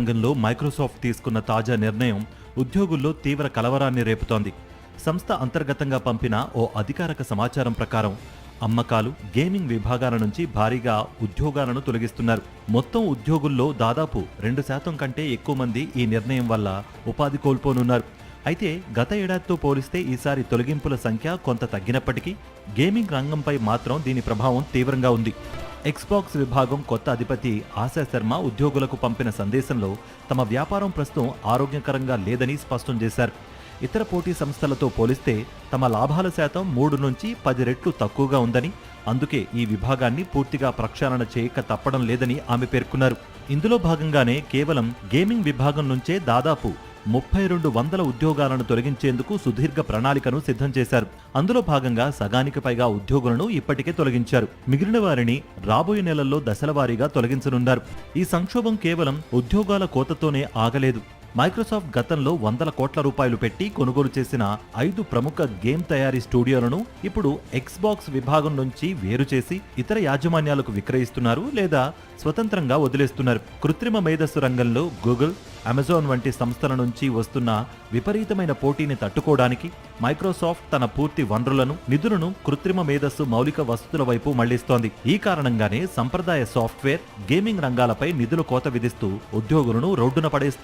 రంగంలో మైక్రోసాఫ్ట్ తీసుకున్న తాజా నిర్ణయం ఉద్యోగుల్లో తీవ్ర కలవరాన్ని రేపుతోంది. సంస్థ అంతర్గతంగా పంపిన ఓ అధికారిక సమాచారం ప్రకారం అమ్మకాలు, గేమింగ్ విభాగాల నుంచి భారీగా ఉద్యోగాలను తొలగిస్తున్నారు. మొత్తం ఉద్యోగుల్లో దాదాపు 2% కంటే ఎక్కువ మంది ఈ నిర్ణయం వల్ల ఉపాధి కోల్పోనున్నారు. అయితే గత ఏడాదితో పోలిస్తే ఈసారి తొలగింపుల సంఖ్య కొంత తగ్గినప్పటికీ గేమింగ్ రంగంపై మాత్రం దీని ప్రభావం తీవ్రంగా ఉంది. ఎక్స్బాక్స్ విభాగం కొత్త అధిపతి ఆశా శర్మ ఉద్యోగులకు పంపిన సందేశంలో తమ వ్యాపారం ప్రస్తుతం ఆరోగ్యకరంగా లేదని స్పష్టం చేశారు. ఇతర పోటీ సంస్థలతో పోలిస్తే తమ లాభాల శాతం 3 నుంచి 10 రెట్లు తక్కువగా ఉందని, అందుకే ఈ విభాగాన్ని పూర్తిగా ప్రక్షాళన చేయక తప్పడం లేదని ఆమె పేర్కొన్నారు. ఇందులో భాగంగానే కేవలం గేమింగ్ విభాగం నుంచే దాదాపు 3200 ఉద్యోగాలను తొలగించేందుకు సుదీర్ఘ ప్రణాళికను సిద్ధం చేశారు. అందులో భాగంగా సగానికి పైగా ఉద్యోగులను ఇప్పటికే తొలగించారు. మిగిలిన వారిని రాబోయే నెలల్లో దశలవారీగా తొలగించనున్నారు. ఈ సంక్షోభం కేవలం ఉద్యోగాల కోతతోనే ఆగలేదు. మైక్రోసాఫ్ట్ గతంలో 100 కోట్ల రూపాయలు పెట్టి కొనుగోలు చేసిన 5 ప్రముఖ గేమ్ తయారీ స్టూడియోలను ఇప్పుడు ఎక్స్బాక్స్ విభాగం నుంచి వేరు చేసి ఇతర యాజమాన్యాలకు విక్రయిస్తున్నారు లేదా స్వతంత్రంగా వదిలేస్తున్నారు. కృత్రిమ మేధస్సు రంగంలో గూగుల్, అమెజాన్ వంటి సంస్థల నుంచి వస్తున్న విపరీతమైన పోటీని తట్టుకోవడానికి మైక్రోసాఫ్ట్ తన పూర్తి వనరులను, నిధులను కృత్రిమ మేధస్సు మౌలిక వసతుల వైపు మళ్లిస్తోంది. ఈ కారణంగానే సంప్రదాయ సాఫ్ట్వేర్, గేమింగ్ రంగాలపై నిధులు కోత విధిస్తూ ఉద్యోగులను రోడ్డున పడేస్తోంది.